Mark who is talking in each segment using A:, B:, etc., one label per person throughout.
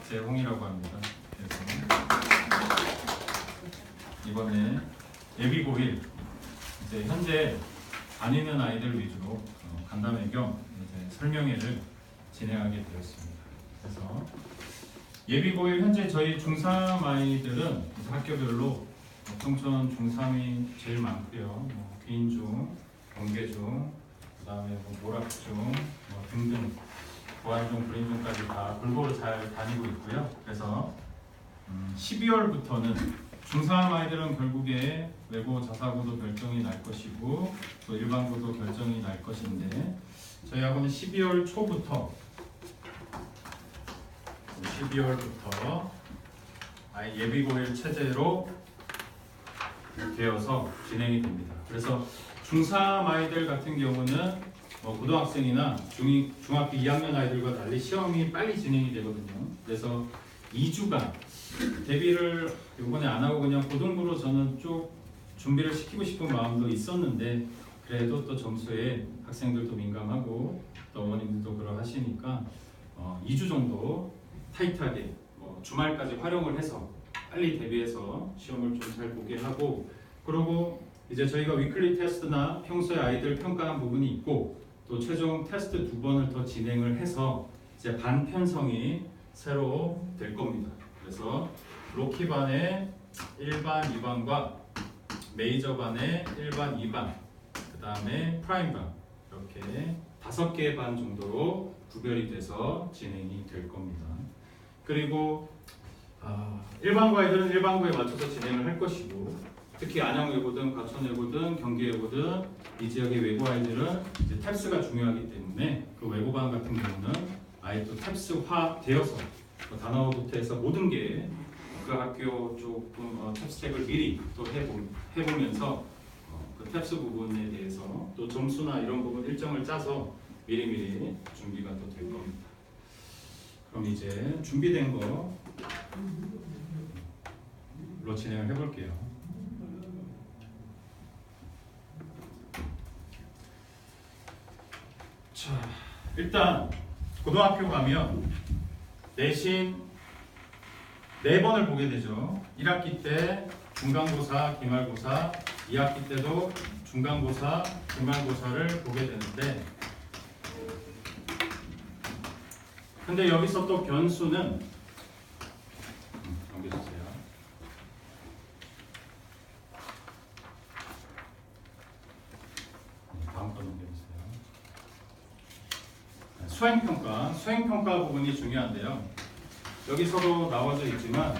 A: 박재홍이라고 합니다. 그래서 이번에 예비고1 이제 현재 다니는 아이들 위주로 간담회 겸 이제 설명회를 진행하게 되었습니다. 그래서 예비고1 현재 저희 중3 아이들은 학교별로 평촌 중3이 제일 많고요. 귀인중, 경계중, 그다음에 모락중 등등 보안중, 불인중까지 다 골고루 잘 다니고 있고요. 그래서 12월부터는 중3 아이들은 결국에 외고 자사고도 결정이 날 것이고 또 일반고도 결정이 날 것인데 저희 학원은 12월 초부터 아예 예비고1 체제로 되어서 진행이 됩니다. 그래서 중3 아이들 같은 경우는 고등학생이나 중학교 2학년 아이들과 달리 시험이 빨리 진행이 되거든요. 그래서 2주간 대비를 이번에 안 하고 그냥 고등부로 저는 쭉 준비를 시키고 싶은 마음도 있었는데 그래도 또 점수에 학생들도 민감하고 또 어머님들도 그러하시니까 2주 정도 타이트하게 주말까지 활용을 해서 빨리 대비해서 시험을 좀 잘 보게 하고 그리고 이제 저희가 위클리 테스트나 평소에 아이들 평가한 부분이 있고 또 최종 테스트 2번을 더 진행을 해서 이제 반 편성이 새로 될 겁니다. 그래서 로키반의 1반, 2반과 메이저반의 1반, 2반 그 다음에 프라임반 이렇게 5개의 반 정도로 구별이 돼서 진행이 될 겁니다. 그리고 일반고 아이들은 일반고에 맞춰서 진행을 할 것이고 특히 안양외고든 과천외고든 경기외고든 이 지역의 외고 아이들은 이제 탭스가 중요하기 때문에 그 외고반 같은 경우는 아예 또 탭스화 되어서 단어부터 해서 모든 게 그 학교 조금 탭스택을 미리 또 해보면서 그 탭스 부분에 대해서 또 점수나 이런 부분 일정을 짜서 미리미리 준비가 또 될 겁니다. 그럼 이제 준비된 거로 진행을 해볼게요. 자, 일단 고등학교 가면 내신 4번을 보게 되죠. 1학기 때 중간고사, 기말고사, 2학기 때도 중간고사, 기말고사를 보게 되는데 근데 여기서 또 변수는 넘겨주세요. 다음 거 넘겨주세요. 수행평가 부분이 중요한데요. 여기서도 나와져 있지만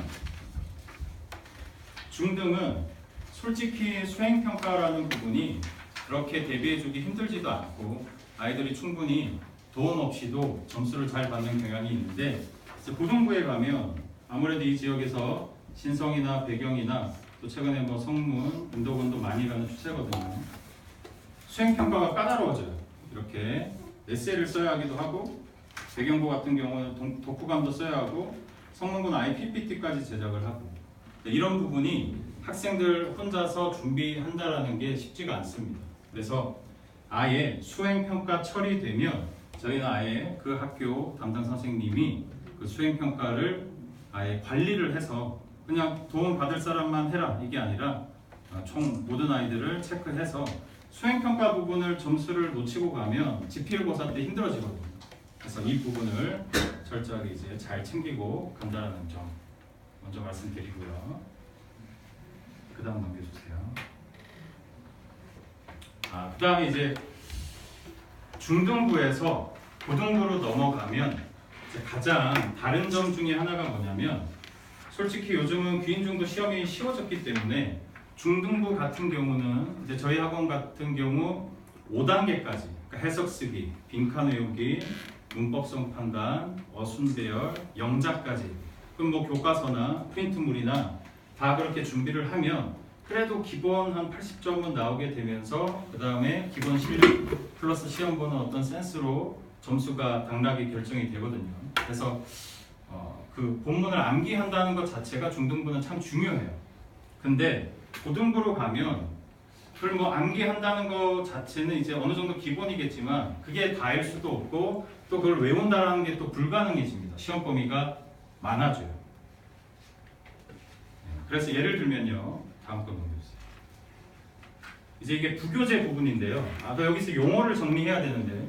A: 중등은 솔직히 수행평가라는 부분이 그렇게 대비해주기 힘들지도 않고 아이들이 충분히 도움 없이도 점수를 잘 받는 경향이 있는데 고등부에 가면 아무래도 이 지역에서 신성이나 배경이나 또 최근에 성문, 운동원도 많이 가는 추세거든요. 수행평가가 까다로워져요. 이렇게 에세이를 써야 하기도 하고 배경고 같은 경우는 독후감도 써야 하고 성문고는 아예 PPT까지 제작을 하고 이런 부분이 학생들 혼자서 준비한다라는 게 쉽지가 않습니다. 그래서 아예 수행평가 처리되면 저희는 아예 그 학교 담당 선생님이 그 수행평가를 아예 관리를 해서 그냥 도움 받을 사람만 해라 이게 아니라 총 모든 아이들을 체크해서 수행평가 부분을 점수를 놓치고 가면 지필고사 때 힘들어지거든요. 그래서 이 부분을 철저하게 이제 잘 챙기고 간다는 점 먼저 말씀드리고요. 그 다음 넘겨주세요. 그 다음에 이제 중등부에서 고등부로 넘어가면 이제 가장 다른 점 중에 하나가 뭐냐면 솔직히 요즘은 귀인중도 시험이 쉬워졌기 때문에 중등부 같은 경우는 이제 저희 학원 같은 경우 5단계까지 그러니까 해석쓰기, 빈칸 외우기, 문법성 판단, 어순배열, 영작까지 그럼 교과서나 프린트물이나 다 그렇게 준비를 하면 그래도 기본 한 80점은 나오게 되면서 그 다음에 기본 실력 플러스 시험 보는 어떤 센스로 점수가 당락이 결정이 되거든요. 그래서 그 본문을 암기한다는 것 자체가 중등부는 참 중요해요. 근데 고등부로 가면 그걸 암기한다는 것 자체는 이제 어느 정도 기본이겠지만 그게 다일 수도 없고 또 그걸 외운다는 게 또 불가능해집니다. 시험 범위가 많아져요. 그래서 예를 들면요. 다음 거 넘겨주세요. 이제 이게 부교재 부분인데요. 여기서 용어를 정리해야 되는데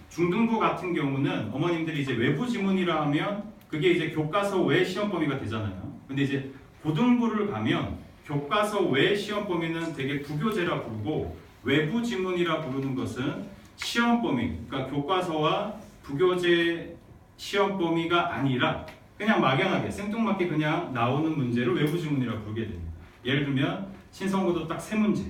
A: 중등부 같은 경우는 어머님들이 이제 외부 지문이라 하면 그게 이제 교과서 외 시험 범위가 되잖아요. 근데 이제 고등부를 가면 교과서 외 시험 범위는 되게 부교재라 부르고 외부 지문이라 부르는 것은 시험 범위, 그러니까 교과서와 부교재 시험 범위가 아니라 그냥 막연하게 생뚱맞게 그냥 나오는 문제를 외부 지문이라 부르게 됩니다. 예를 들면 신성고도 딱 3문제,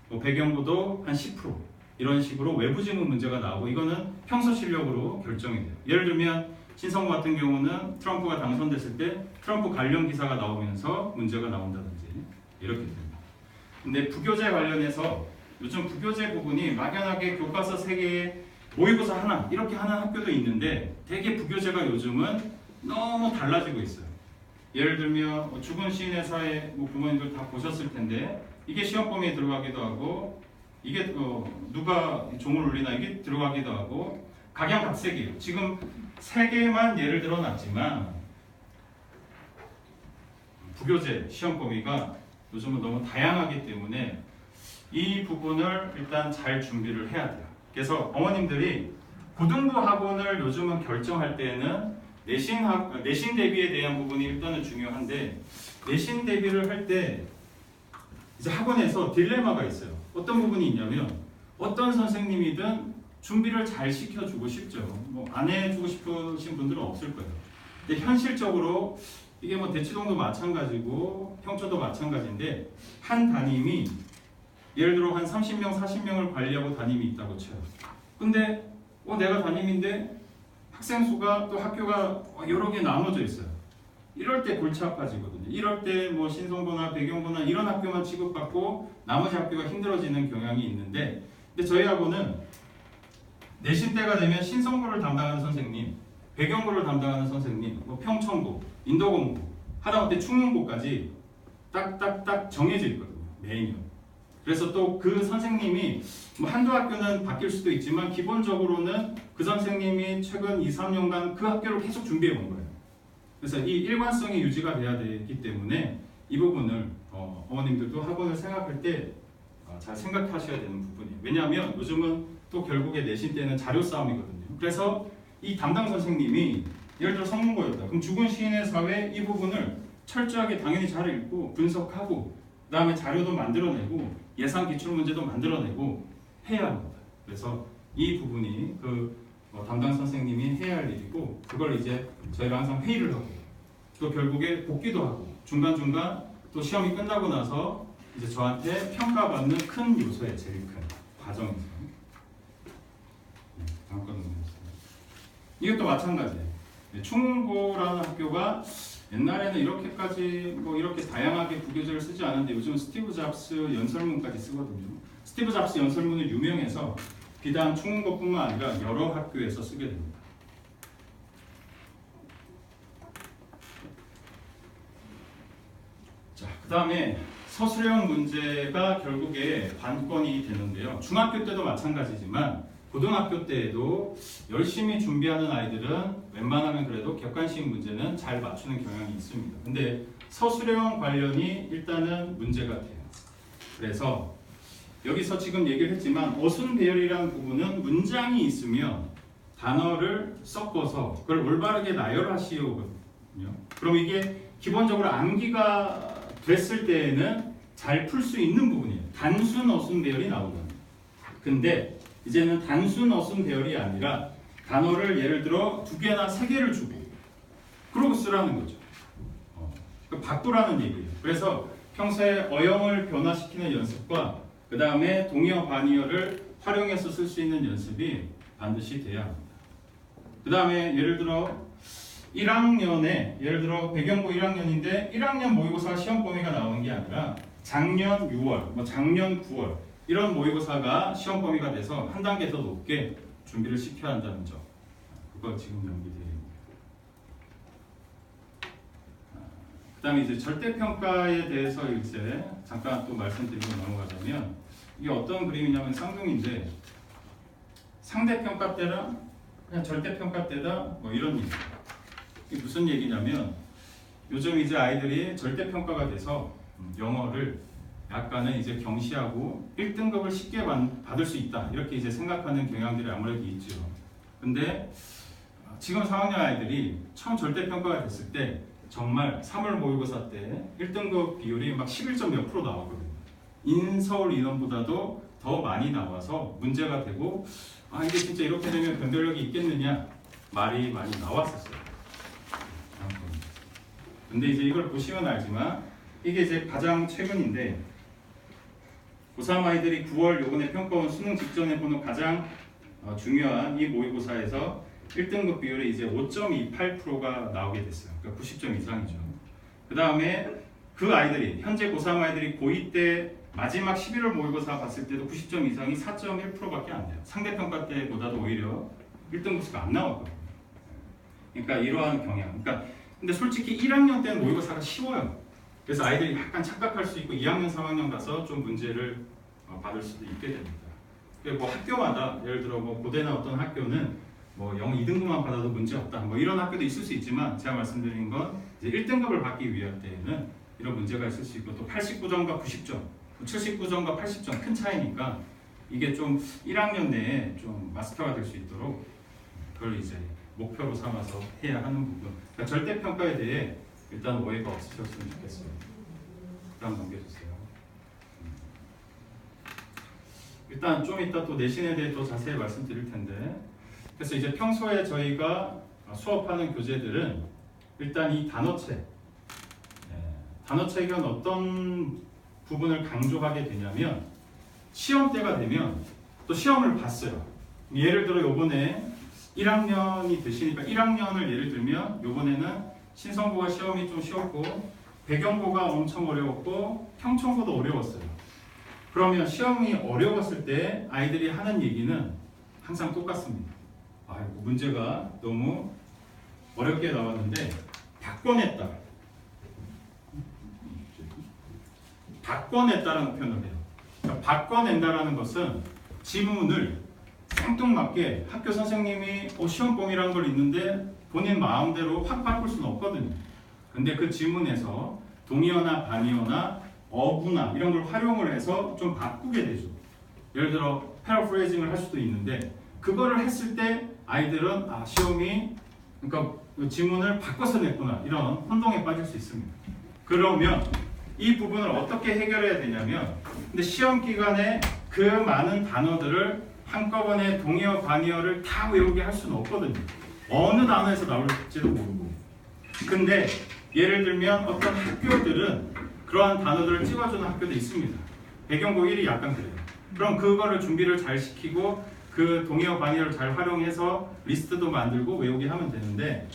A: 뭐 배경고도 한 10% 이런 식으로 외부 지문 문제가 나오고 이거는 평소 실력으로 결정이 돼요. 예를 들면 신성고 같은 경우는 트럼프가 당선됐을 때 트럼프 관련 기사가 나오면서 문제가 나온다든지 이렇게 됩니다. 근데 부교재 관련해서 요즘 부교재 부분이 막연하게 교과서 3개에 모의고사 하나 이렇게 하는 학교도 있는데 되게 부교재가 요즘은 너무 달라지고 있어요. 예를 들면 죽은 시인의 사회 부모님들 다 보셨을 텐데 이게 시험 범위에 들어가기도 하고 이게 누가 종을 울리나 이게 들어가기도 하고 각양각색이에요. 지금 3개만 예를 들어 놨지만 부교재 시험 범위가 요즘은 너무 다양하기 때문에 이 부분을 일단 잘 준비를 해야 돼요. 그래서 어머님들이 고등부 학원을 요즘은 결정할 때는 내신 대비에 대한 부분이 일단은 중요한데 내신 대비를 할 때 이제 학원에서 딜레마가 있어요. 어떤 부분이 있냐면 어떤 선생님이든 준비를 잘 시켜주고 싶죠. 뭐 안 해주고 싶으신 분들은 없을 거예요. 근데 현실적으로 이게 뭐 대치동도 마찬가지고 평초도 마찬가지인데 한 담임이 예를 들어 한 30명, 40명을 관리하고 담임이 있다고 쳐요. 근데 내가 담임인데 학생 수가 또 학교가 여러 개 나눠져 있어요. 이럴 때 골치 아파지거든요. 이럴 때 뭐 신성고나 배경고나 이런 학교만 취급받고 나머지 학교가 힘들어지는 경향이 있는데 근데 저희 학원은 내신 때가 되면 신성고를 담당하는 선생님, 배경고를 담당하는 선생님, 뭐 평천고, 인도공고, 하다못해 충문고까지 딱딱딱 정해져 있거든요. 메인이. 그래서 또 그 선생님이 뭐 한두 학교는 바뀔 수도 있지만 기본적으로는 그 선생님이 최근 2, 3년간 그 학교를 계속 준비해 온 거예요. 그래서 이 일관성이 유지가 돼야 되기 때문에 이 부분을 어머님들도 학원을 생각할 때 잘 생각하셔야 되는 부분이에요. 왜냐하면 요즘은 또 결국에 내신 때는 자료 싸움이거든요. 그래서 이 담당 선생님이 예를 들어 성문고였다. 그럼 죽은 시인의 사회 이 부분을 철저하게 당연히 잘 읽고 분석하고 그 다음에 자료도 만들어내고 예상 기출문제도 만들어내고 해야 합니다. 그래서 이 부분이 담당 선생님이 해야 할 일이고 그걸 이제 저희가 항상 회의를 하고 또 결국에 복귀도 하고 중간중간 또 시험이 끝나고 나서 이제 저한테 평가받는 큰 요소에 제일 큰 과정에서 다음 거 넘겨주세요. 이것도 마찬가지예요. 충고라는 학교가 옛날에는 이렇게까지 이렇게 다양하게 부교재를 쓰지 않았는데 요즘은 스티브 잡스 연설문까지 쓰거든요. 스티브 잡스 연설문은 유명해서 비단 충문고뿐만 아니라 여러 학교에서 쓰게 됩니다. 자, 그 다음에 서술형 문제가 결국에 관건이 되는데요. 중학교 때도 마찬가지지만 고등학교 때에도 열심히 준비하는 아이들은 웬만하면 그래도 객관식 문제는 잘 맞추는 경향이 있습니다. 근데 서술형 관련이 일단은 문제 같아요. 그래서 여기서 지금 얘기를 했지만 어순배열이라는 부분은 문장이 있으면 단어를 섞어서 그걸 올바르게 나열하시오거든요. 그럼 이게 기본적으로 암기가 됐을 때에는 잘 풀 수 있는 부분이에요. 단순 어순배열이 나오거든요. 근데 이제는 단순 어순배열이 아니라 단어를 예를 들어 2개나 3개를 주고 그러고 쓰라는 거죠. 바꾸라는 얘기예요. 그래서 평소에 어형을 변화시키는 연습과 그 다음에 동의어 반의어를 활용해서 쓸 수 있는 연습이 반드시 돼야 합니다. 그 다음에 예를 들어 1학년에 예를 들어 배경고 1학년인데 1학년 모의고사 시험 범위가 나오는 게 아니라 작년 6월, 작년 9월 이런 모의고사가 시험 범위가 돼서 한 단계 더 높게 준비를 시켜야 한다는 점. 그거 지금 연기드립니다. 그 다음에 이제 절대평가에 대해서 이제 잠깐 또 말씀드리고 넘어가자면 이게 어떤 그림이냐면 쌍둥이인데 상대평가 때랑 그냥 절대평가 때다 이런 얘기예요. 이게 무슨 얘기냐면 요즘 이제 아이들이 절대평가가 돼서 영어를 약간은 이제 경시하고 1등급을 쉽게 받을 수 있다 이렇게 이제 생각하는 경향들이 아무래도 있죠. 근데 지금 4학년 아이들이 처음 절대평가가 됐을 때 정말 3월 모의고사 때 1등급 비율이 막 11점 몇 프로 나오거든요. 인서울 인원보다도 더 많이 나와서 문제가 되고 이게 진짜 이렇게 되면 변별력이 있겠느냐 말이 많이 나왔었어요. 근데 이제 이걸 보시면 알지만 이게 이제 가장 최근인데 고3 아이들이 9월 요번에 평가원 수능 직전에 보는 가장 중요한 이 모의고사에서 1등급 비율이 이제 5.28%가 나오게 됐어요. 그러니까 90점 이상이죠. 그 다음에 그 아이들이 현재 고3 아이들이 고2 때 마지막 11월 모의고사 봤을 때도 90점 이상이 4.1%밖에 안 돼요. 상대평가 때보다도 오히려 1등급 수가 안 나왔거든요. 그러니까 이러한 경향. 그러니까 근데 솔직히 1학년 때는 모의고사가 쉬워요. 그래서 아이들이 약간 착각할 수 있고 2학년, 3학년 가서 좀 문제를 받을 수도 있게 됩니다. 뭐 학교마다 예를 들어 뭐 고대나 어떤 학교는 뭐 영어 2등급만 받아도 문제 없다. 뭐 이런 학교도 있을 수 있지만 제가 말씀드린 건 이제 1등급을 받기 위할 때에는 이런 문제가 있을 수 있고 또 89점과 90점, 79점과 80점 큰 차이니까 이게 좀 1학년 내에 좀 마스터가 될 수 있도록 그걸 이제 목표로 삼아서 해야 하는 부분. 그러니까 절대평가에 대해 일단 오해가 없으셨으면 좋겠어요. 다음 넘겨주세요. 일단 좀 이따 또 내신에 대해 더 자세히 말씀드릴 텐데 그래서 이제 평소에 저희가 수업하는 교재들은 일단 이 단어책 단어책은 어떤 부분을 강조하게 되냐면 시험 때가 되면 또 시험을 봤어요. 예를 들어 요번에 1학년이 되시니까 1학년을 예를 들면 요번에는 신성고가 시험이 좀 쉬웠고 배경고가 엄청 어려웠고 평청고도 어려웠어요. 그러면 시험이 어려웠을 때 아이들이 하는 얘기는 항상 똑같습니다. 아이고 문제가 너무 어렵게 나왔는데 바꿔냈다. 바꿔냈다라는 표현을 해요. 그러니까 바꿔낸다라는 것은 지문을 생뚱맞게 학교 선생님이 시험범위라는 걸 있는데 본인 마음대로 확 바꿀 수는 없거든요. 근데 그 지문에서 동의어나 반의어나 어구나 이런 걸 활용을 해서 좀 바꾸게 되죠. 예를 들어 패러프레이징을 할 수도 있는데 그거를 했을 때 아이들은 시험이 그러니까 지문을 바꿔서 냈구나 이런 혼동에 빠질 수 있습니다. 그러면 이 부분을 어떻게 해결해야 되냐면 근데 시험 기간에 그 많은 단어들을 한꺼번에 동의어 반의어를 다 외우게 할 수는 없거든요. 어느 단어에서 나올지도 모르고. 근데 예를 들면 어떤 학교들은 그러한 단어들을 찍어주는 학교도 있습니다. 배경고 1이 약간 그래요. 그럼 그거를 준비를 잘 시키고 그 동의어 반의어를 잘 활용해서 리스트도 만들고 외우게 하면 되는데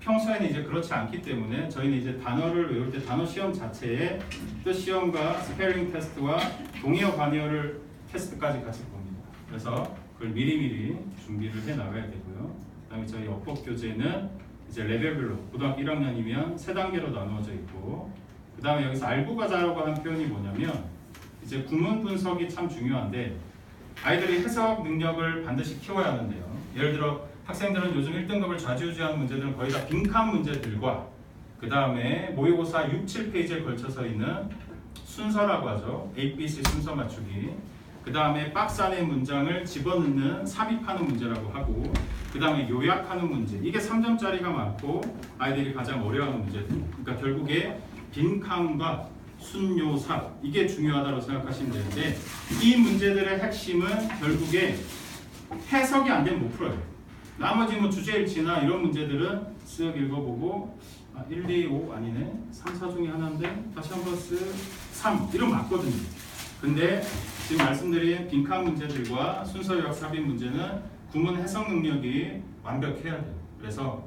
A: 평소에는 이제 그렇지 않기 때문에 저희는 이제 단어를 외울 때 단어 시험 자체에 뜻 시험과 스펠링 테스트와 동의어 반의어를 테스트까지 같이 봅니다. 그래서 그걸 미리미리 준비를 해 나가야 되고요. 그다음에 저희 어법 교재는 이제 레벨별로 고등학교 1학년이면 세 단계로 나누어져 있고 그다음에 여기서 알고 가자라고 한 표현이 뭐냐면 이제 구문 분석이 참 중요한데 아이들이 해석 능력을 반드시 키워야 하는데요. 예를 들어 학생들은 요즘 1등급을 좌지우지하는 문제들은 거의 다 빈칸 문제들과 그 다음에 모의고사 6, 7페이지에 걸쳐서 있는 순서라고 하죠. ABC 순서 맞추기. 그 다음에 박스 안에 문장을 집어넣는 삽입하는 문제라고 하고 그 다음에 요약하는 문제. 이게 3점짜리가 많고 아이들이 가장 어려워하는 문제들. 그러니까 결국에 빈칸과 순요삽 이게 중요하다고 생각하시면 되는데 이 문제들의 핵심은 결국에 해석이 안 되면 못 풀어요. 나머지 뭐 주제일치나 이런 문제들은 쓱 읽어보고 1, 2, 5 아니네 3, 4 중에 하나인데 다시 한번 쓱 3 이런 맞거든요. 근데 지금 말씀드린 빈칸 문제들과 순서 요약 삽입 문제는 구문 해석 능력이 완벽해야 돼요. 그래서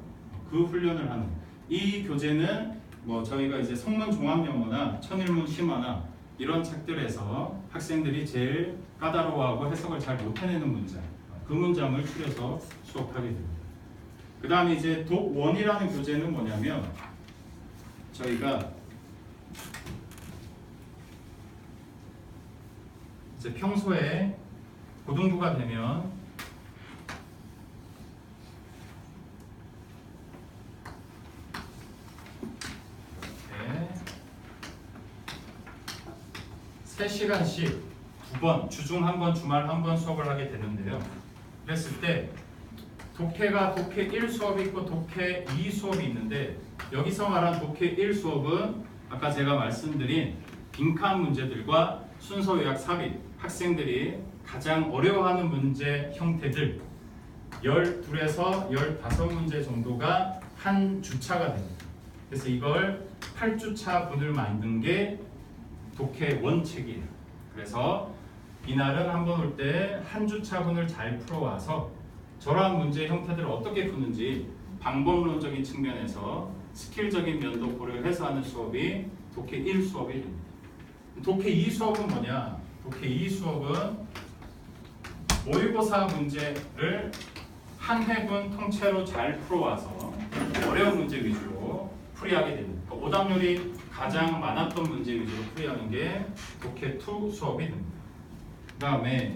A: 그 훈련을 하는 이 교재는 뭐 저희가 이제 성문 종합영어나 천일문 심화나 이런 책들에서 학생들이 제일 까다로워하고 해석을 잘 못해내는 문장 그 문장을 추려서 수업하게 됩니다. 그 다음에 이제 독1이라는 교재는 뭐냐면 저희가 이제 평소에 고등부가 되면 3시간씩 2번, 주중 1번, 주말 1번 수업을 하게 되는데요. 그랬을 때 독해가 독해 1 수업이 있고 독해 2 수업이 있는데, 여기서 말한 독해 1 수업은 아까 제가 말씀드린 빈칸 문제들과 순서 요약 삽입, 학생들이 가장 어려워하는 문제 형태들 12에서 15문제 정도가 한 주차가 됩니다. 그래서 이걸 8주차 분을 만든 게 독해 원책이에요. 그래서 이날은 한번 올 때 한 주차 분을 잘 풀어와서 저러한 문제 형태들을 어떻게 푸는지 방법론적인 측면에서 스킬적인 면도 고려해서 하는 수업이 독해 1 수업이 됩니다. 독해 2 수업은 뭐냐? 독해 2 수업은 모의고사 문제를 한 회분 통째로 잘 풀어와서 어려운 문제 위주로 풀이하게 됩니다. 오답률이 가장 많았던 문제 위주로 풀이하는 게 독해 2 수업이 됩니다. 그 다음에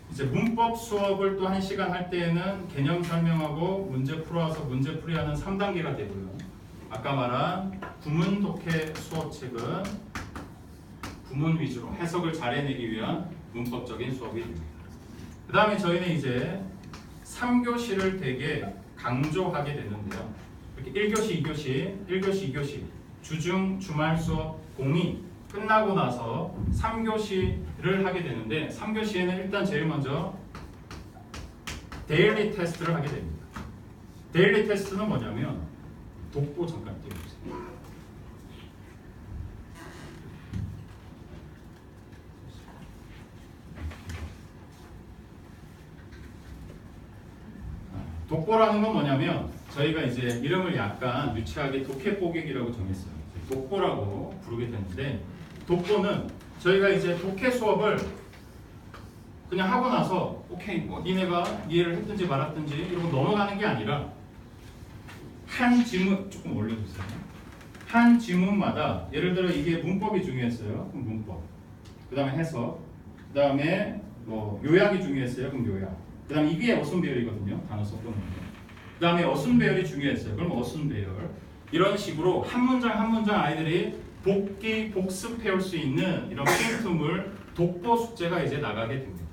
A: 이제 문법 수업을 또 1시간 할 때에는 개념 설명하고 문제 풀어와서 문제 풀이하는 3단계가 되고요. 아까 말한 구문 독해 수업책은 구문 위주로 해석을 잘 해내기 위한 문법적인 수업이 됩니다. 그 다음에 저희는 이제 3교시를 되게 강조하게 되는데요. 이렇게 1교시, 2교시, 1교시, 2교시 주중, 주말 수업 공이 끝나고 나서 3교시를 하게 되는데, 3교시에는 일단 제일 먼저 데일리 테스트를 하게 됩니다. 데일리 테스트는 뭐냐면 독보 잠깐 띄워주세요. 독보라는 건 뭐냐면 저희가 이제 이름을 약간 유치하게 독해뽀객이라고 정했어요. 독보라고 부르게 되는데, 독보는 저희가 이제 독해 수업을 그냥 하고 나서 오케이 뭐 니네가 이해를 했든지 말았든지 이러고 넘어가는 게 아니라 한 지문 조금 올려주세요. 한 지문마다 예를 들어 이게 문법이 중요했어요. 그럼 문법. 그 다음에 해석. 그 다음에 뭐 요약이 중요했어요. 그럼 요약. 그 다음에 이게 어순 배열이거든요. 단어 섞어놓는 거. 그 다음에 어순 배열이 중요했어요. 그럼 어순 배열. 이런 식으로 한 문장 한 문장 아이들이 복기, 복습해올 수 있는 이런 필통을 독보 숙제가 이제 나가게 됩니다.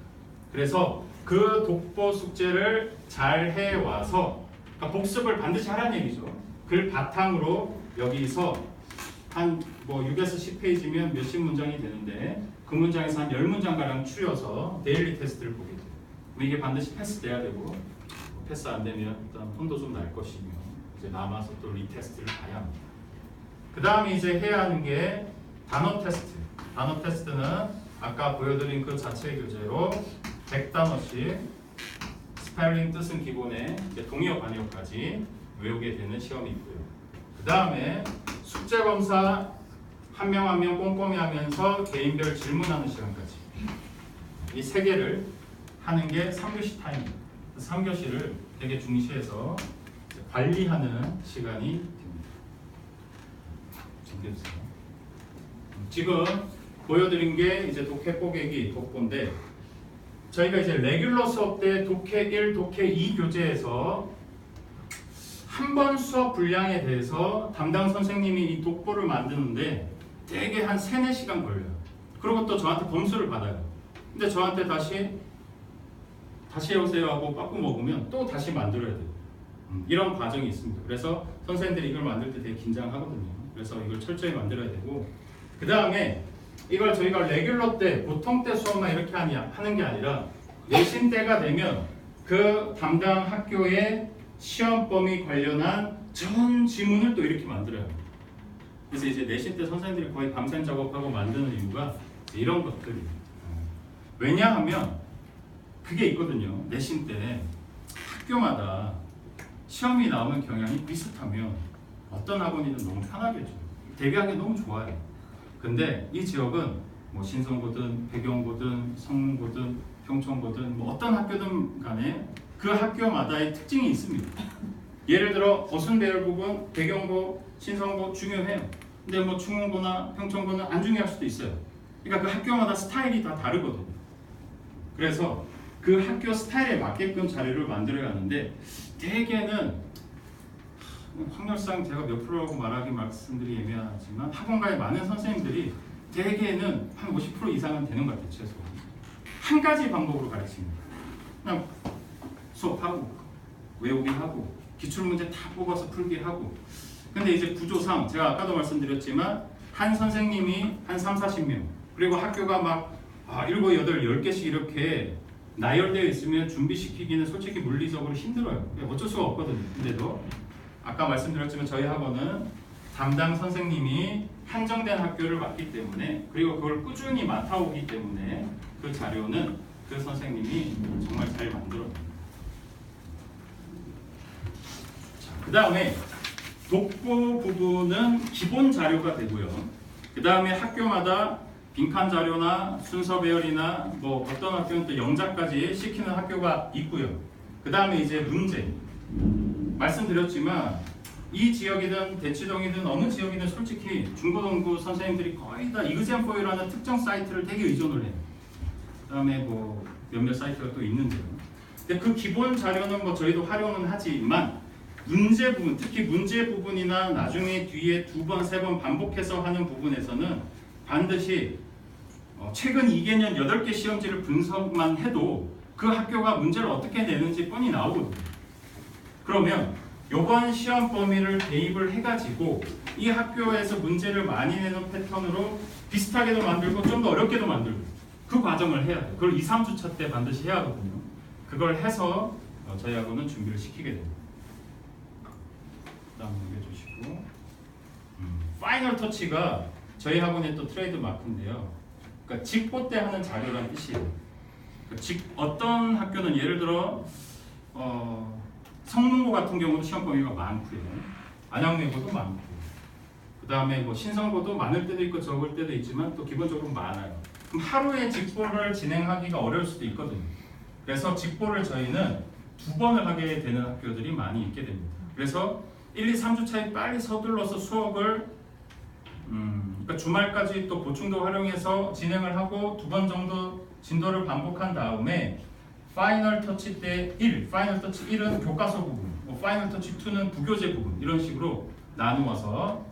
A: 그래서 그 독보 숙제를 잘 해와서, 그러니까 복습을 반드시 하라는 얘기죠. 그걸 바탕으로 여기서 한 뭐 6에서 10페이지면 몇십 문장이 되는데 그 문장에서 한 10문장가량 추려서 데일리 테스트를 보게 돼요. 이게 반드시 패스돼야 되고, 패스 안 되면 일단 혼도 좀 날 것이며 이제 남아서 또 리테스트를 가야 합니다. 그 다음에 이제 해야 하는 게 단어 테스트. 단어 테스트는 아까 보여드린 그 자체 교재로 100단어씩 스펠링 뜻은 기본에 이제 동의어 반의어까지 외우게 되는 시험이 있고요. 그 다음에 숙제 검사 한 명 한 명 꼼꼼히 하면서 개인별 질문하는 시간까지, 이 세 개를 하는 게 3교시 타임입니다. 3교시를 되게 중시해서 관리하는 시간이 됩니다. 잠겨주세요. 지금 보여드린 게 이제 독해 뽀개기 독보인데, 저희가 이제 레귤러 수업 때 독해 1, 독해 2 교재에서 한 번 수업 분량에 대해서 담당 선생님이 이 독보를 만드는데 되게 한 3-4시간 걸려요. 그리고 또 저한테 검수를 받아요. 근데 저한테 다시 해오세요 하고 빠꾸 먹으면 또 다시 만들어야 돼요. 이런 과정이 있습니다. 그래서 선생님들이 이걸 만들 때 되게 긴장하거든요. 그래서 이걸 철저히 만들어야 되고, 그 다음에 이걸 저희가 레귤러 때, 보통 때 수업만 이렇게 하는 게 아니라 내신 때가 되면 그 담당 학교의 시험 범위 관련한 전 지문을 또 이렇게 만들어야 합니다. 그래서 이제 내신 때 선생님들이 거의 밤샘 작업하고 만드는 이유가 이런 것들이에요. 왜냐하면 그게 있거든요. 내신 때 학교마다 시험이 나오는 경향이 비슷하면 어떤 학원이든 너무 편하겠죠. 대비하기 너무 좋아요. 근데 이 지역은 뭐 신성고든 배경고든 성문고든 평촌고든 뭐 어떤 학교든 간에 그 학교마다의 특징이 있습니다. 예를 들어 어순 배열 부분 배경고, 신성고 중요해요. 근데 뭐 충원고나 평촌고는 안 중요할 수도 있어요. 그러니까 그 학교마다 스타일이 다 다르거든요. 그래서 그 학교 스타일에 맞게끔 자료를 만들어야 하는데, 대개는 확률상 제가 몇 프로라고 말하기 말씀드리기 애매하지만 학원가에 많은 선생님들이 대개는 한 50% 이상은 되는 것 같아요. 최소. 한 가지 방법으로 가르칩니다. 그냥 수업하고 외우기 하고 기출문제 다 뽑아서 풀기 하고. 근데 이제 구조상 제가 아까도 말씀드렸지만 한 선생님이 한 3, 40명 그리고 학교가 막 7, 8, 10개씩 이렇게 나열되어 있으면 준비시키기는 솔직히 물리적으로 힘들어요. 어쩔 수가 없거든요. 근데도 아까 말씀드렸지만 저희 학원은 담당 선생님이 한정된 학교를 맡기 때문에 그리고 그걸 꾸준히 맡아오기 때문에 그 자료는 그 선생님이 정말 잘 만들어냅니다. 그 다음에 독보 부분은 기본 자료가 되고요. 그 다음에 학교마다 빈칸 자료나 순서 배열이나 뭐 어떤 학교는 또 영작까지 시키는 학교가 있고요. 그 다음에 이제 문제. 말씀드렸지만 이 지역이든 대치동이든 어느 지역이든 솔직히 중고등부 선생님들이 거의 다 이그젠포유라는 특정 사이트를 되게 의존을 해요. 그 다음에 뭐 몇몇 사이트가 또 있는데요. 근데 그 기본 자료는 뭐 저희도 활용은 하지만 문제 부분, 특히 문제 부분이나 나중에 뒤에 2번, 3번 반복해서 하는 부분에서는 반드시 최근 2개년 8개 시험지를 분석만 해도 그 학교가 문제를 어떻게 내는지 뻔히 나오거든요. 그러면 이번 시험 범위를 대입을 해가지고 이 학교에서 문제를 많이 내는 패턴으로 비슷하게도 만들고 좀 더 어렵게도 만들고 그 과정을 해야 돼요. 그걸 2, 3주차 때 반드시 해야 하거든요. 그걸 해서 저희 학원은 준비를 시키게 됩니다. 다음 넘겨주시고 파이널 터치가 저희 학원의 또 트레이드 마크인데요. 그러니까 직보 때 하는 자료란 뜻이에요. 그러니까 어떤 학교는 예를 들어 성능고 같은 경우도 시험 범위가 많고요. 안양내고도 많고 그 다음에 뭐 신성고도 많을 때도 있고 적을 때도 있지만 또 기본적으로 많아요. 그럼 하루에 직보를 진행하기가 어려울 수도 있거든요. 그래서 직보를 저희는 2번을 하게 되는 학교들이 많이 있게 됩니다. 그래서 1, 2, 3주 차에 빨리 서둘러서 수업을 그러니까 주말까지 또 보충도 활용해서 진행을 하고 2번 정도 진도를 반복한 다음에 파이널 터치 때 1, 파이널 터치 1은 교과서 부분, 파이널 터치 2는 부교재 부분 이런 식으로 나누어서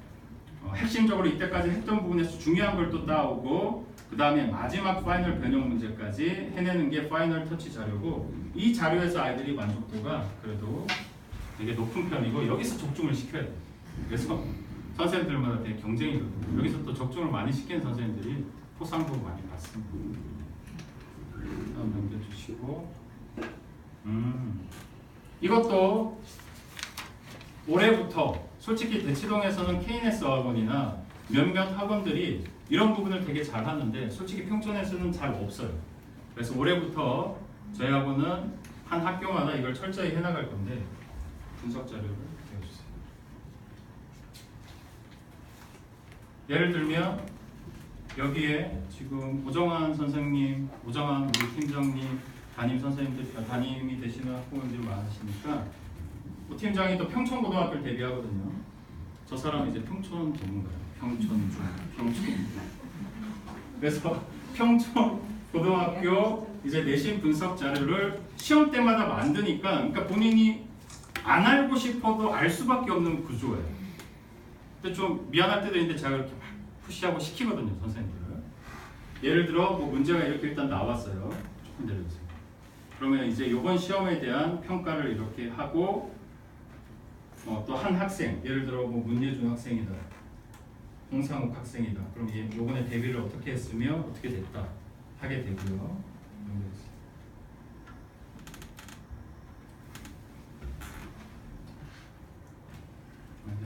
A: 핵심적으로 이때까지 했던 부분에서 중요한 걸 또 따오고 그 다음에 마지막 파이널 변형 문제까지 해내는 게 파이널 터치 자료고 이 자료에서 아이들이 만족도가 그래도 되게 높은 편이고 여기서 적중을 시켜야 돼요. 그래서 선생님들마다 되게 경쟁이거든요. 여기서 또 적중을 많이 시키는 선생님들이 포상도 많이 받습니다. 다음 넘겨주시고 이것도 올해부터 솔직히 대치동에서는 KNS 학원이나 몇몇 학원들이 이런 부분을 되게 잘 하는데 솔직히 평촌에서는 잘 없어요. 그래서 올해부터 저희 학원은 한 학교마다 이걸 철저히 해나갈 건데 분석 자료를 배워주세요. 예를 들면 여기에 지금 오정환 선생님, 오정환 우리 팀장님, 담임 선생님들, 담임이 되시는 학부모님들이 많으시니까 팀장이 또 평촌고등학교를 대비하거든요. 저 사람은 이제 평촌 전문가예요. 평촌. 그래서 평촌고등학교 이제 내신 분석 자료를 시험 때마다 만드니까 그러니까 본인이 안 알고 싶어도 알 수밖에 없는 구조예요. 근데 좀 미안할 때도 있는데 제가 이렇게 막 푸시하고 시키거든요, 선생님들을. 예를 들어 뭐 문제가 이렇게 일단 나왔어요. 조금 내려주세요. 그러면 이제 이번 시험에 대한 평가를 이렇게 하고 또 한 학생, 예를 들어 뭐 문예준 학생이다, 홍상욱 학생이다. 그럼 요번에 대비를 어떻게 했으며 어떻게 됐다 하게 되고요.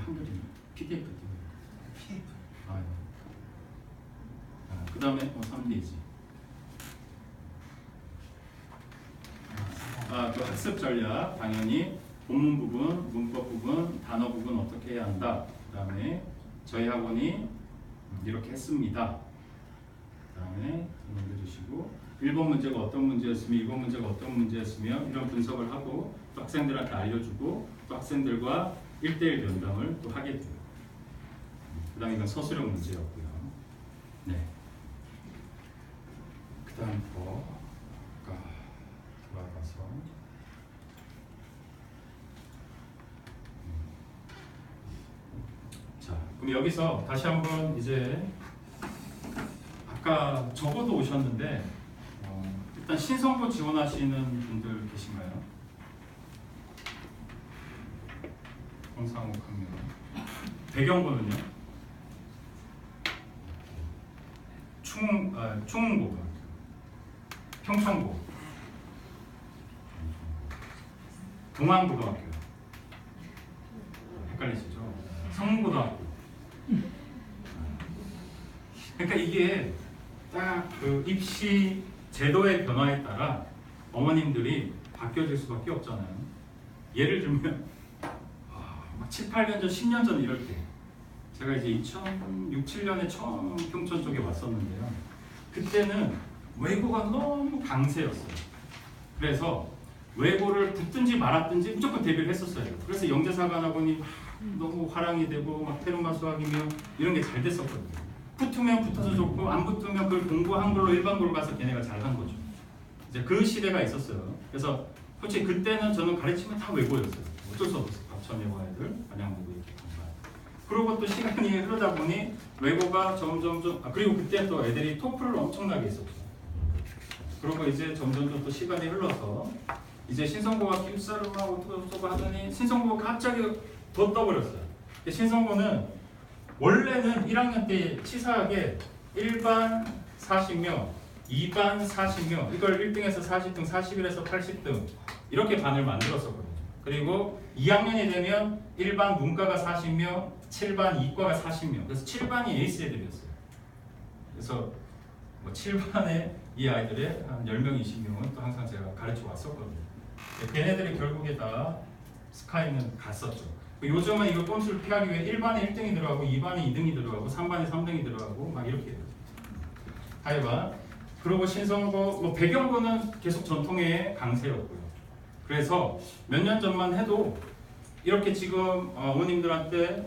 A: 한글이네. PDF 띄워요. 그 다음에 3페이지. 또 학습 전략 당연히 본문 부분, 문법 부분, 단어 부분 어떻게 해야 한다. 그 다음에 저희 학원이 이렇게 했습니다. 그 다음에 넘겨주시고 1번 문제가 어떤 문제였으며 2번 문제가 어떤 문제였으며 이런 분석을 하고 또 학생들한테 알려주고 또 학생들과 1대1 면담을 또 하게 돼요. 그 다음에 이건 서술형 문제였고요. 네. 그 다음 거 돌아가서 자, 그럼 여기서 다시 한번 이제 아까 적어도 오셨는데 일단 신성고 지원하시는 분들 계신가요? 공상호 강명. 배경고는요? 충문고, 평창고, 동안고등학교. 헷갈리시죠? 성문고등학교. 그러니까 이게 딱 그 입시 제도의 변화에 따라 어머님들이 바뀌어질 수밖에 없잖아요. 예를 들면 막 7, 8년 전, 10년 전 이럴 때 제가 이제 2006, 7년에 처음 평촌 쪽에 왔었는데요. 그때는 외고가 너무 강세였어요. 그래서 외고를 붙든지 말았든지 무조건 대비를 했었어요. 그래서 영재사관학원이 너무 화랑이 되고 막 테르마 수학이며 이런 게 잘 됐었거든요. 붙으면 붙어서 좋고 안 붙으면 그걸 공부한 걸로 일반고를 가서 걔네가 잘한 거죠. 이제 그 시대가 있었어요. 그래서 솔직히 그때는 저는 가르치면 다 외고였어요. 어쩔 수 없었어요. 밥천 외고 애들, 안양고고 이렇게 공부하고. 그리고 또 시간이 흐르다 보니 외고가 점점 그리고 그때 또 애들이 토플을 엄청나게 했었죠. 그리고 이제 점점 또 시간이 흘러서 이제 신성고가 기숙사를 막 어쩌고 하더니 신성고가 갑자기 더 떠버렸어요. 신성고는 원래는 1학년 때 치사하게 1반 40명, 2반 40명, 이걸 1등에서 40등, 41에서 80등 이렇게 반을 만들었었거든요. 그리고 2학년이 되면 1반 문과가 40명, 7반 이과가 40명. 그래서 7반이 에이스 애들이었어요. 그래서 뭐 7반에 이 아이들의 한 10명, 20명은 또 항상 제가 가르쳐 왔었거든요. 걔네들이 결국에 다 스카이는 갔었죠. 요즘은 이거 꼼수를 피하기 위해 1반에 1등이 들어가고 2반에 2등이 들어가고 3반에 3등이 들어가고 막 이렇게 해요. 하여간 그리고 신성고, 뭐 배경고는 계속 전통의 강세였고요. 그래서 몇 년 전만 해도 이렇게 지금 어머님들한테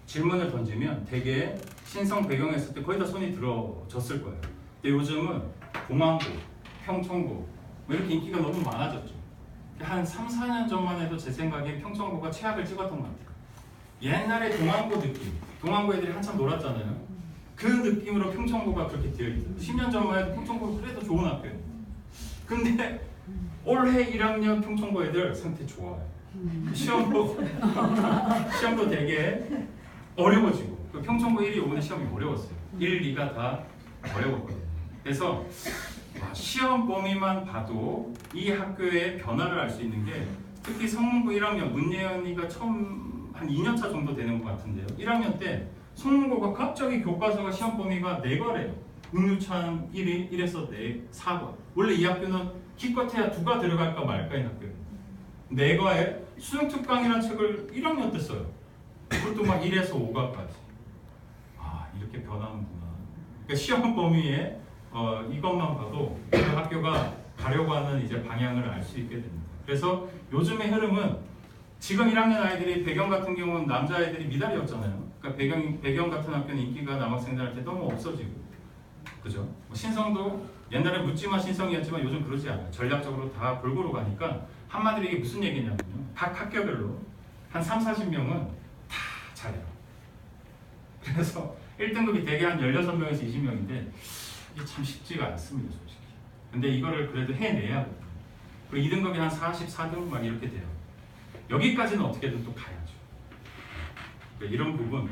A: 질문을 던지면 되게 신성 배경했을 때 거의 다 손이 들어졌을 거예요. 근데 요즘은 공항고, 평촌고 뭐 이렇게 인기가 너무 많아졌죠. 한 3, 4년 전만 해도 제 생각에 평촌고가 최악을 찍었던 것 같아요. 옛날에 동안고 느낌, 동안고 애들이 한참 놀았잖아요. 그 느낌으로 평촌고가 그렇게 되어 있어요. 10년 전만 해도 평촌고가 그래도 좋은 학교예요. 근데 올해 1학년 평촌고 애들 상태 좋아요. 시험도 되게 어려워지고 평촌고 1이 이번에 시험이 어려웠어요. 1, 2가 다 어려웠거든요. 그래서 시험 범위만 봐도 이 학교의 변화를 알 수 있는 게 특히 성문고 1학년 문예은이가 처음 한 2년차 정도 되는 것 같은데요. 1학년 때 성문고가 갑자기 교과서가 시험 범위가 4과래요. 응유찬 1이 1에서 4과. 원래 이 학교는 기껏해야 2가 들어갈까 말까인 학교예요. 4과에 수능특강이라는 책을 1학년 때 써요. 그것도 막 1에서 5과까지. 이렇게 변하는구나. 그러니까 시험 범위에 이것만 봐도 그 학교가 가려고 하는 이제 방향을 알 수 있게 됩니다. 그래서 요즘의 흐름은 지금 1학년 아이들이 배경 같은 경우는 남자아이들이 미달이었잖아요. 그러니까 배경 같은 학교는 인기가 남학생들한테 너무 없어지고, 그죠? 뭐 신성도 옛날에 묻지마 신성이었지만 요즘 그러지 않아요. 전략적으로 다 골고루 가니까 한마디로 이게 무슨 얘기냐면요. 각 학교별로 한 3, 40명은 다 잘해요. 그래서 1등급이 대개 한 16명에서 20명인데 이게 참 쉽지가 않습니다, 솔직히. 근데 이거를 그래도 해내야 하거든요. 그리고 2등급이 한 44등 막 이렇게 돼요. 여기까지는 어떻게든 또 가야죠. 그러니까 이런 부분.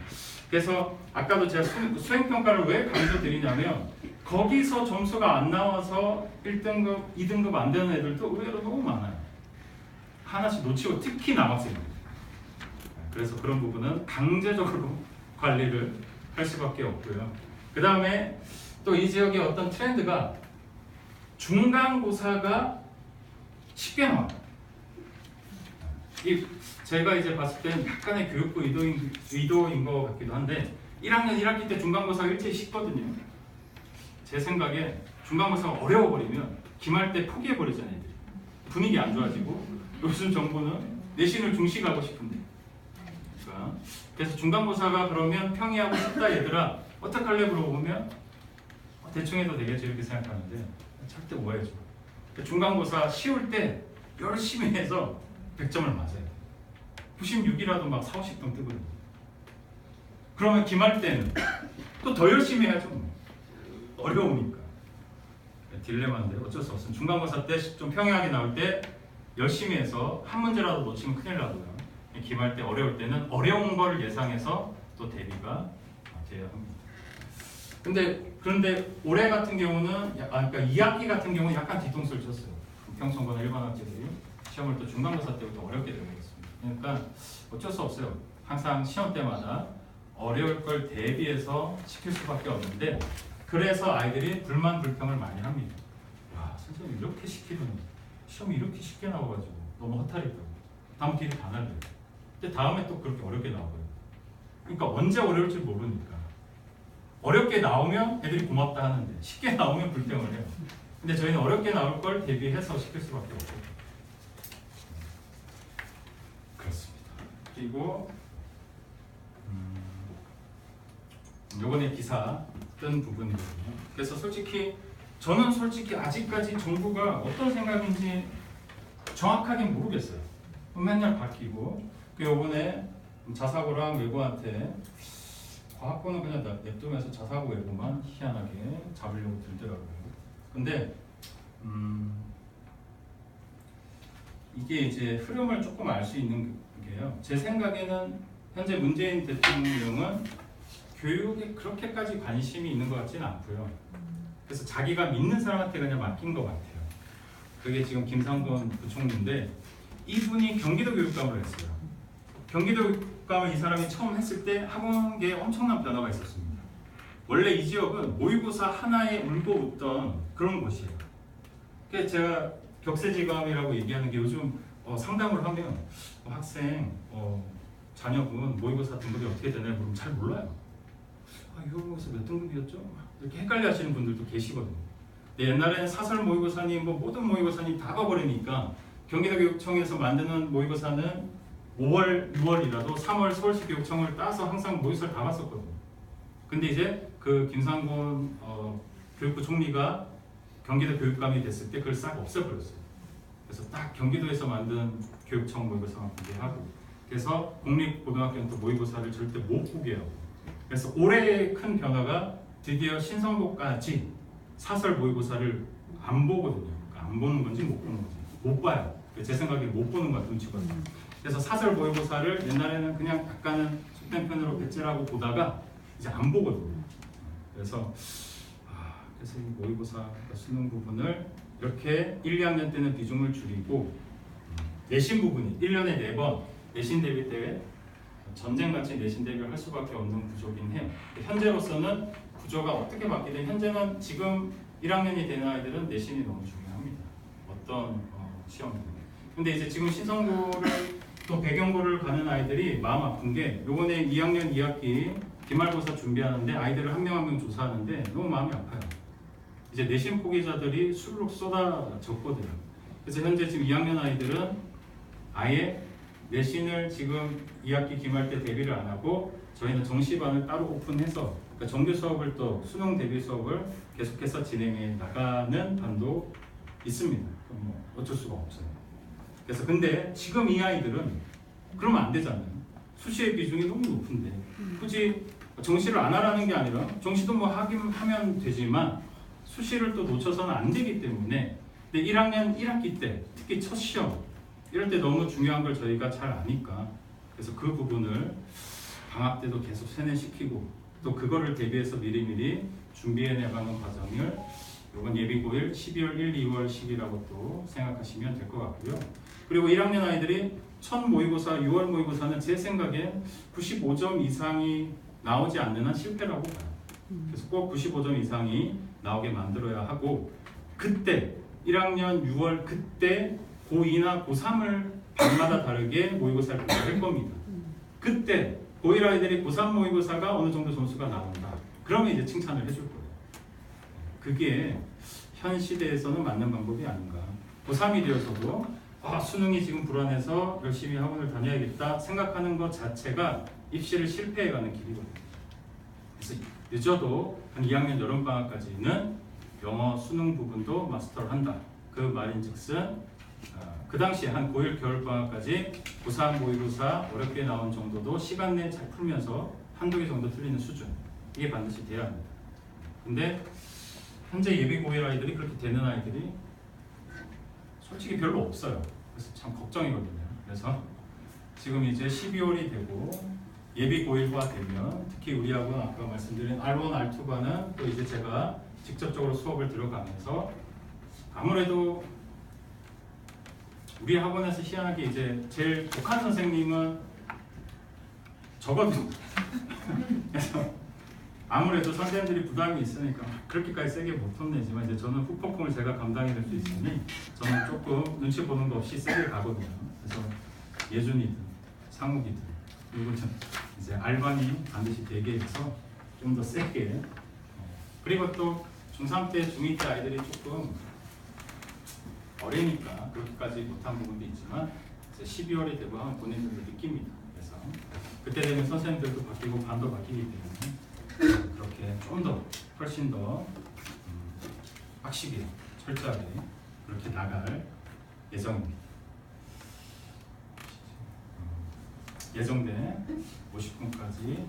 A: 그래서 아까도 제가 수행평가를 왜 강조드리냐면 거기서 점수가 안 나와서 1등급, 2등급 안 되는 애들도 의외로 너무 많아요. 하나씩 놓치고 특히 남학생들. 그래서 그런 부분은 강제적으로 관리를 할 수밖에 없고요. 그 다음에 또 이 지역의 어떤 트렌드가 중간고사가 쉽게 나와요. 제가 이제 봤을 때는 약간의 교육부 의도인 것 같기도 한데 1학년 1학기 때 중간고사가 일제히 쉽거든요. 제 생각에 중간고사가 어려워버리면 기말 때 포기해버리잖아요. 애들이. 분위기 안 좋아지고 요즘 정부는 내신을 중시가고 싶은데 그러니까 그래서 중간고사가 그러면 평이하고 쉽다 얘들아 어떡할래 물어보면 대충 해도 되겠지 이렇게 생각하는데 절대 오해하죠. 중간고사 쉬울 때 열심히 해서 100점을 맞아요. 96이라도 막 4, 50등 뜨거든요. 그러면 기말 때는 또 더 열심히 해야죠. 어려우니까. 딜레마인데 어쩔 수 없습니다. 중간고사 때 좀 평이하게 나올 때 열심히 해서 한 문제라도 놓치면 큰일 나고요. 기말 때 어려울 때는 어려운 걸 예상해서 또 대비가 돼야 합니다. 그런데 올해 같은 경우는 그러니까 2학기 같은 경우는 약간 뒤통수를 쳤어요. 평성고나 일반 학기들이 시험을 또 중간고사 때부터 어렵게 되고 있습니다. 그러니까 어쩔 수 없어요. 항상 시험 때마다 어려울 걸 대비해서 시킬 수밖에 없는데 그래서 아이들이 불만 불평을 많이 합니다. 와, 선생님 이렇게 시키더니 시험이 이렇게 쉽게 나와가지고 너무 허탈했다고. 다음 기회 다 날려요. 근데 다음에 또 그렇게 어렵게 나와요. 그러니까 언제 어려울지 모르니까 어렵게 나오면 애들이 고맙다 하는데 쉽게 나오면 불평을 해요. 근데 저희는 어렵게 나올 걸 대비해서 시킬 수밖에 없고 그렇습니다. 그리고 요번에 기사 뜬 부분이거든요. 그래서 저는 솔직히 아직까지 정부가 어떤 생각인지 정확하게 모르겠어요. 맨날 바뀌고 요번에 자사고랑 외고한테 과학고는 그냥 냅두면서 자사고 외고만 희한하게 잡으려고 들더라고요. 근데 이게 이제 흐름을 조금 알 수 있는 게요. 제 생각에는 현재 문재인 대통령은 교육에 그렇게까지 관심이 있는 것 같지는 않고요. 그래서 자기가 믿는 사람한테 그냥 맡긴 것 같아요. 그게 지금 김상곤 부총리인데 이분이 경기도 교육감을 했어요. 경기도 교육감을 이 사람이 처음 했을 때 학원계에 엄청난 변화가 있었습니다. 원래 이 지역은 모의고사 하나에 울고 웃던 그런 곳이에요. 그래서 제가 격세지감이라고 얘기하는 게 요즘 상담을 하면 학생 자녀분 모의고사 등급이 어떻게 되나요? 물으면 잘 몰라요. 이거 모의고사 몇 등급이었죠? 이렇게 헷갈려 하시는 분들도 계시거든요. 근데 옛날에는 사설 모의고사님 모든 모의고사님 다 가버리니까 경기도교육청에서 만드는 모의고사는 5월, 6월이라도 3월 서울시 교육청을 따서 항상 모의고사를 다 봤었거든요. 근데 이제 그 김상곤 교육부 총리가 경기도 교육감이 됐을 때 그걸 싹 없애버렸어요. 그래서 딱 경기도에서 만든 교육청 모의고사만 보게 하고 그래서 공립고등학교는 또 모의고사를 절대 못 보게 하고 그래서 올해의 큰 변화가 드디어 신성고까지 사설 모의고사를 안 보거든요. 그러니까 안 보는 건지 못 보는 건지 못 봐요. 제 생각에 못 보는 것 같은 눈치거든요. 그래서 사설 모의고사를 옛날에는 그냥 약간은 속된 편으로 배째라고 보다가 이제 안 보거든요. 그래서 이 모의고사 수능 부분을 이렇게 1, 2학년 때는 비중을 줄이고 내신 부분이 1년에 4번 내신 대비 대회 전쟁같이 내신 대비를 할 수밖에 없는 구조긴 해요. 현재로서는 구조가 어떻게 바뀌든 현재는 지금 1학년이 되는 아이들은 내신이 너무 중요합니다. 어떤 시험이든. 근데 이제 지금 신성고를 또 배경고를 가는 아이들이 마음 아픈 게 요번에 2학년 2학기 기말고사 준비하는데 아이들을 한 명 한 명 조사하는데 너무 마음이 아파요. 이제 내신 포기자들이 수록 쏟아졌거든요. 그래서 현재 지금 2학년 아이들은 아예 내신을 지금 2학기 기말 때 대비를 안 하고 저희는 정시반을 따로 오픈해서 그러니까 정규 수업을 또 수능 대비 수업을 계속해서 진행해 나가는 반도 있습니다. 어쩔 수가 없어요. 그래서 근데 지금 이 아이들은 그러면 안 되잖아요. 수시의 비중이 너무 높은데 굳이 정시를 안 하라는 게 아니라 정시도 하면 되지만 수시를 또 놓쳐서는 안 되기 때문에 근데 1학년 1학기 때 특히 첫 시험 이럴 때 너무 중요한 걸 저희가 잘 아니까 그래서 그 부분을 방학 때도 계속 세뇌시키고 또 그거를 대비해서 미리미리 준비해 나가는 과정을 이번 예비고일 12월 1, 2월 10이라고 또 생각하시면 될 것 같고요. 그리고 1학년 아이들이 첫 모의고사 6월 모의고사는 제 생각엔 95점 이상이 나오지 않는 한 실패라고 봐요. 그래서 꼭 95점 이상이 나오게 만들어야 하고 그때 1학년 6월 그때 고2나 고3을 반마다 다르게 모의고사를 할 겁니다. 그때 고1 아이들이 고3 모의고사가 어느 정도 점수가 나온다. 그러면 이제 칭찬을 해줄 거예요. 그게 현 시대에서는 맞는 방법이 아닌가. 고3이 되어서도 수능이 지금 불안해서 열심히 학원을 다녀야겠다 생각하는 것 자체가 입시를 실패해가는 길이거든요. 그래서 늦어도 한 2학년 여름방학까지는 영어 수능 부분도 마스터를 한다. 그 말인즉슨 그 당시에 한 고1 겨울방학까지 고3 모의고사 어렵게 나온 정도도 시간 내에 잘 풀면서 한두 개 정도 틀리는 수준 이게 반드시 돼야 합니다. 근데 현재 예비 고일 아이들이 그렇게 되는 아이들이 솔직히 별로 없어요. 그래서 참 걱정이거든요. 그래서 지금 이제 12월이 되고 예비 고일과 되면 특히 우리 학원 아까 말씀드린 R1, R2과는 또 이제 제가 직접적으로 수업을 들어가면서 아무래도 우리 학원에서 희한하게 이제 제일 독한 선생님은 저거든요. 그래서 아무래도 선생님들이 부담이 있으니까 그렇게까지 세게 못 혼내지만 이제 저는 후폭풍을 제가 감당해낼 수 있으니 저는 조금 눈치 보는 거 없이 세게 가거든요. 그래서 예준이든 상욱이든 그리고 이제 알반이 반드시 되게 해서 좀 더 세게 그리고 또 중3 때, 중2 때 아이들이 조금 어리니까 그렇게까지 못한 부분도 있지만 이제 12월이 되고 하면 본인들도 느낍니다. 그래서 그때 되면 선생님들도 바뀌고 반도 바뀌기 때문에 그렇게 좀 더 훨씬 더 확실히 철저하게 그렇게 나갈 예정입니다. 예정된 50분까지